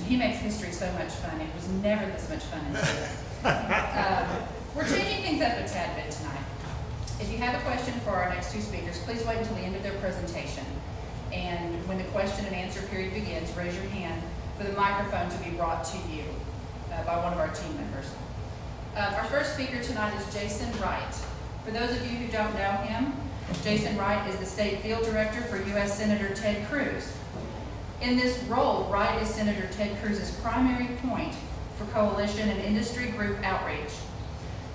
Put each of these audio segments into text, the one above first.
He makes history so much fun. It was never this much fun in school. We're changing things up a tad bit tonight. If you have a question for our next two speakers, please wait until the end of their presentation. And when the question and answer period begins, raise your hand for the microphone to be brought to you by one of our team members. Our first speaker tonight is Jason Wright. For those of you who don't know him, Jason Wright is the State Field Director for U.S. Senator Ted Cruz. In this role, Wright is Senator Ted Cruz's primary point for coalition and industry group outreach.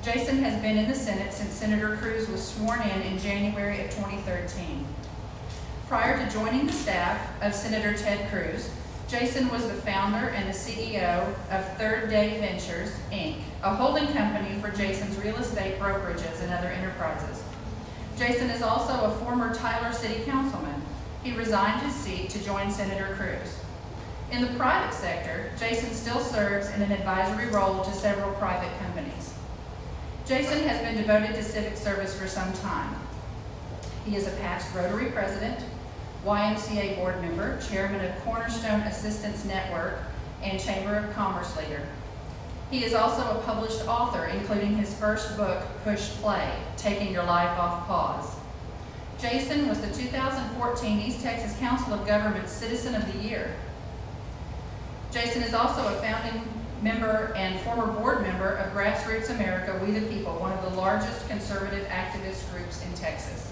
Jason has been in the Senate since Senator Cruz was sworn in January of 2013. Prior to joining the staff of Senator Ted Cruz, Jason was the founder and the CEO of Third Day Ventures, Inc., a holding company for Jason's real estate brokerages and other enterprises. Jason is also a former Tyler City Councilman. He resigned his seat to join Senator Cruz. In the private sector, Jason still serves in an advisory role to several private companies. Jason has been devoted to civic service for some time. He is a past Rotary president, YMCA board member, chairman of Cornerstone Assistance Network, and Chamber of Commerce leader. He is also a published author, including his first book, Push Play, Taking Your Life Off Pause. Jason was the 2014 East Texas Council of Governments Citizen of the Year. Jason is also a founding member and former board member of Grassroots America, We the People, one of the largest conservative activist groups in Texas.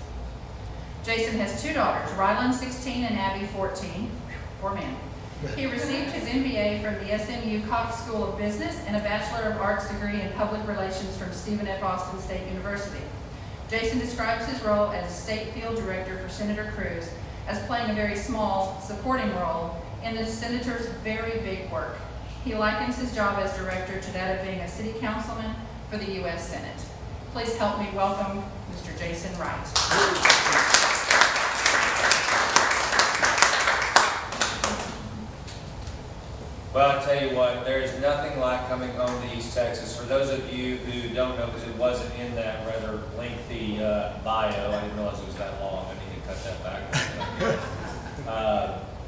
Jason has two daughters, Rylan 16 and Abby 14, poor man. He received his MBA from the SMU Cox School of Business and a Bachelor of Arts degree in Public Relations from Stephen F. Austin State University. Jason describes his role as State Field Director for Senator Cruz as playing a very small, supporting role in the Senator's very big work. He likens his job as director to that of being a city councilman for the U.S. Senate. Please help me welcome Mr. Jason Wright. Well, I tell you what, there is nothing like coming home to East Texas. For those of you who don't know, because it wasn't in that rather lengthy bio, I didn't realize it was that long. I need to cut that back.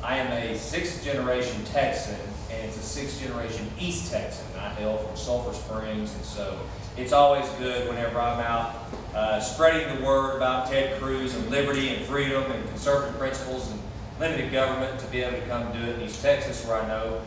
I am a sixth-generation Texan, and it's a sixth-generation East Texan. I hail from Sulphur Springs, and so it's always good whenever I'm out spreading the word about Ted Cruz and liberty and freedom and conservative principles and limited government to be able to come do it in East Texas, where I know,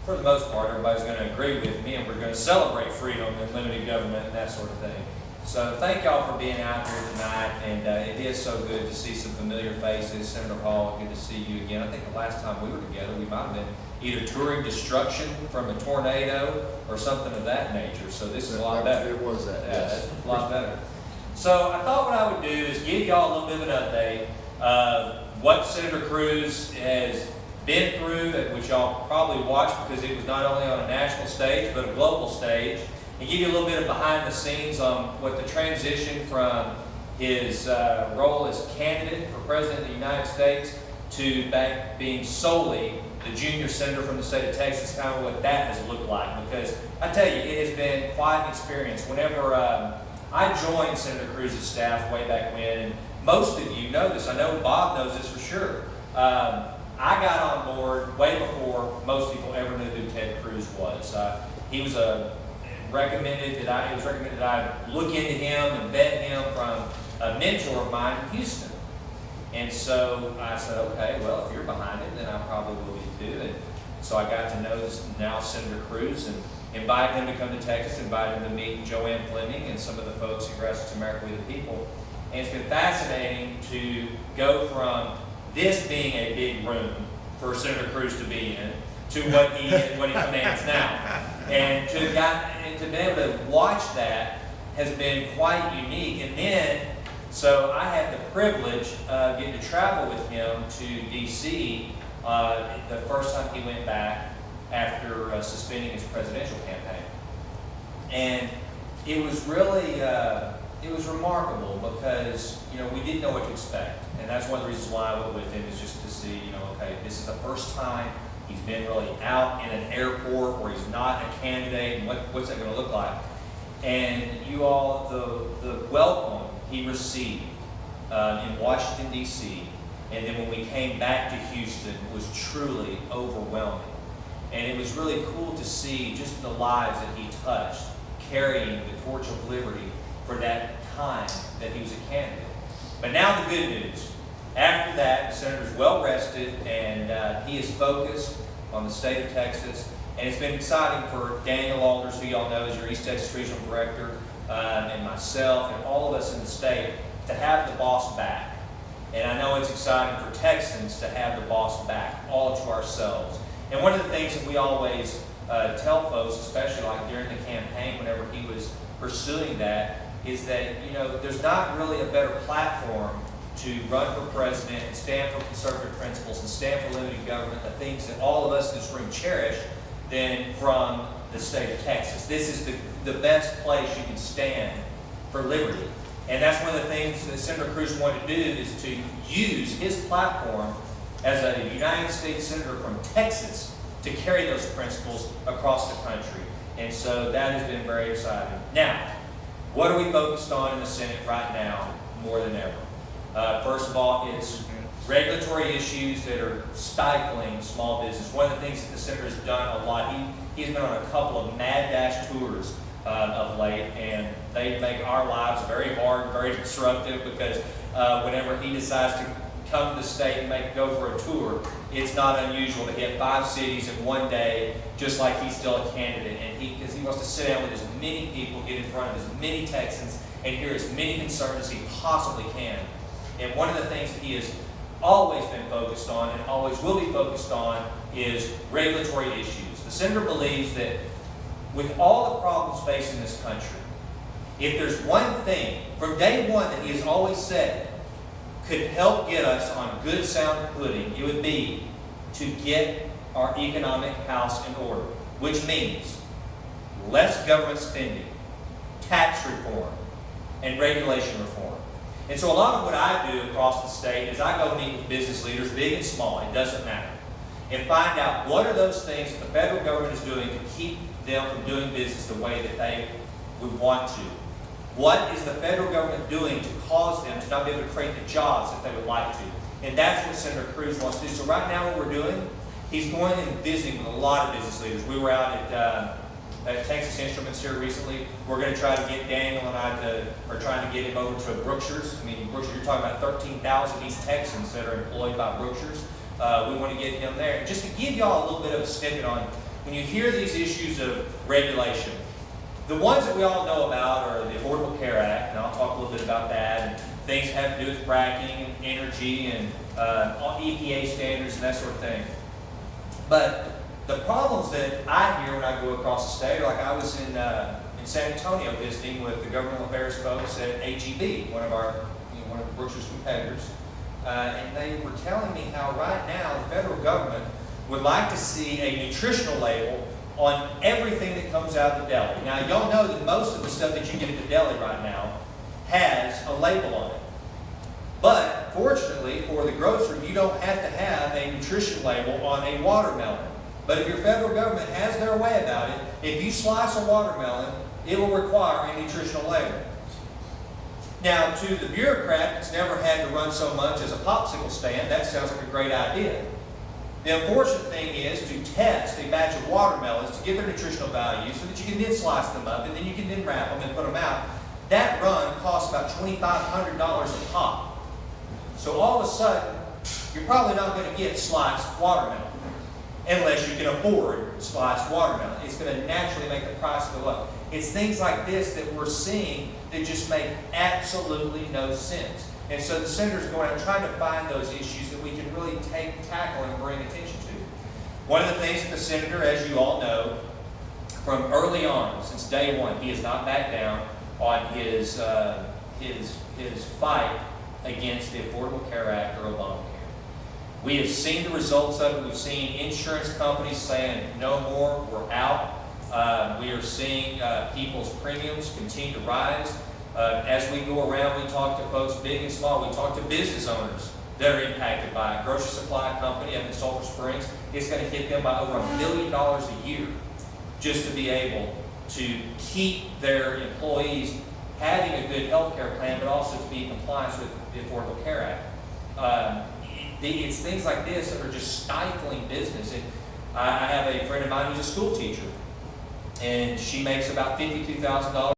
for the most part, everybody's going to agree with me, and we're going to celebrate freedom and limited government and that sort of thing. So thank y'all for being out here tonight, and it is so good to see some familiar faces. Senator Hall, good to see you again. I think the last time we were together, we might have been either touring destruction from a tornado or something of that nature. So this is a lot better. It was that, yes. A lot better. So I thought what I would do is give y'all a little bit of an update of what Senator Cruz has been through, which y'all probably watched because it was not only on a national stage but a global stage, and give you a little bit of behind the scenes on what the transition from his role as candidate for President of the United States to back being solely the junior senator from the state of Texas, kind of what that has looked like. Because I tell you, it has been quite an experience. Whenever I joined Senator Cruz's staff way back when, and most of you know this, I know Bob knows this for sure, I got on board way before most people ever knew who Ted Cruz was. He was recommended that I look into him and vet him from a mentor of mine in Houston. And so I said, okay, well, if you're behind it, then I probably will be too. And so I got to know this now Senator Cruz and invited him to come to Texas, invited him to meet Joanne Fleming and some of the folks at Grassroots America, We the People. And it's been fascinating to go from this being a big room for Senator Cruz to be in to what he commands now. And to be able to watch that has been quite unique. And then, so I had the privilege of getting to travel with him to D.C. The first time he went back after suspending his presidential campaign. And it was really, it was remarkable because, we didn't know what to expect. And that's one of the reasons why I went with him, is just to see, okay, this is the first time he's been really out in an airport where he's not a candidate, and what's that going to look like? And you all, the welcome he received in Washington, D.C., and then when we came back to Houston was truly overwhelming. And And it was really cool to see just the lives that he touched, carrying the torch of liberty for that time that he was a candidate. But now the good news. After that, the senator's well rested, and he is focused on the state of Texas. And it's been exciting for Daniel Alders, who y'all know is your East Texas Regional Director, and myself, and all of us in the state, to have the boss back. And I know it's exciting for Texans to have the boss back, all to ourselves. And one of the things that we always tell folks, especially like during the campaign, whenever he was pursuing that, is that, you know, there's not really a better platform to run for president and stand for conservative principles and stand for limited government, the things that all of us in this room cherish, than from the state of Texas. This is the best place you can stand for liberty. And that's one of the things that Senator Cruz wanted to do, is to use his platform as a United States Senator from Texas to carry those principles across the country. And so that has been very exciting. Now, what are we focused on in the Senate right now more than ever? First of all, it's regulatory issues that are stifling small business. One of the things that the Senator has done a lot, he's been on a couple of mad dash tours of late, and they make our lives very hard, very disruptive, because whenever he decides to come to the state and go for a tour, it's not unusual to hit 5 cities in one day, just like he's still a candidate. And because he wants to sit down with as many people, get in front of as many Texans, and hear as many concerns as he possibly can. And one of the things that he has always been focused on, and always will be focused on, is regulatory issues. The Senator believes that with all the problems facing this country, if there's one thing from day one that he has always said could help get us on good sound footing, it would be to get our economic house in order, which means less government spending, tax reform, and regulation reform. And so a lot of what I do across the state is I go meet with business leaders, big and small, it doesn't matter, and find out what are those things that the federal government is doing to keep them from doing business the way that they would want to. What is the federal government doing to cause them to not be able to create the jobs that they would like to? And that's what Senator Cruz wants to do. So right now what we're doing, he's going and visiting with a lot of business leaders. We were out at Texas Instruments here recently. We're going to try to get Daniel and I are trying to get him over to Brookshire's. I mean, Brookshire, you're talking about 13,000 East Texans that are employed by Brookshire's. We want to get him there. And just to give y'all a little bit of a snippet on, when you hear these issues of regulation, the ones that we all know about are the Affordable Care Act, and I'll talk a little bit about that, and things that have to do with fracking and energy and EPA standards and that sort of thing. But the problems that I hear when I go across the state are like I was in San Antonio visiting with the governmental affairs folks at AGB, one of Brookshire's competitors, and they were telling me how right now the federal government would like to see a nutritional label on everything that comes out of the deli. Now, y'all know that most of the stuff that you get at the deli right now has a label on it. But fortunately for the grocer, you don't have to have a nutrition label on a watermelon. But if your federal government has their way about it, if you slice a watermelon, it will require a nutritional label. Now, to the bureaucrat that's never had to run so much as a popsicle stand, that sounds like a great idea. The unfortunate thing is to test a batch of watermelons to get their nutritional value so that you can then slice them up and then you can then wrap them and put them out. That run costs about $2,500 a pop. So all of a sudden, you're probably not going to get sliced watermelon unless you can afford sliced watermelon. It's going to naturally make the price go up. It's things like this that we're seeing that just make absolutely no sense. And so the senator's going out trying to find those issues that we can really tackle and bring attention to. One of the things that the senator, as you all know, from early on, since day one, he has not backed down on his fight against the Affordable Care Act or Obamacare. We have seen the results of it. We've seen insurance companies saying, no more, we're out. We are seeing people's premiums continue to rise. As we go around, we talk to folks big and small. We talk to business owners that are impacted by it. Grocery supply company up in Sulphur Springs, it's going to hit them by over $1 million a year just to be able to keep their employees having a good health care plan, but also to be in compliance with the Affordable Care Act. It's things like this that are just stifling business. And I have a friend of mine who's a school teacher, and she makes about $52,000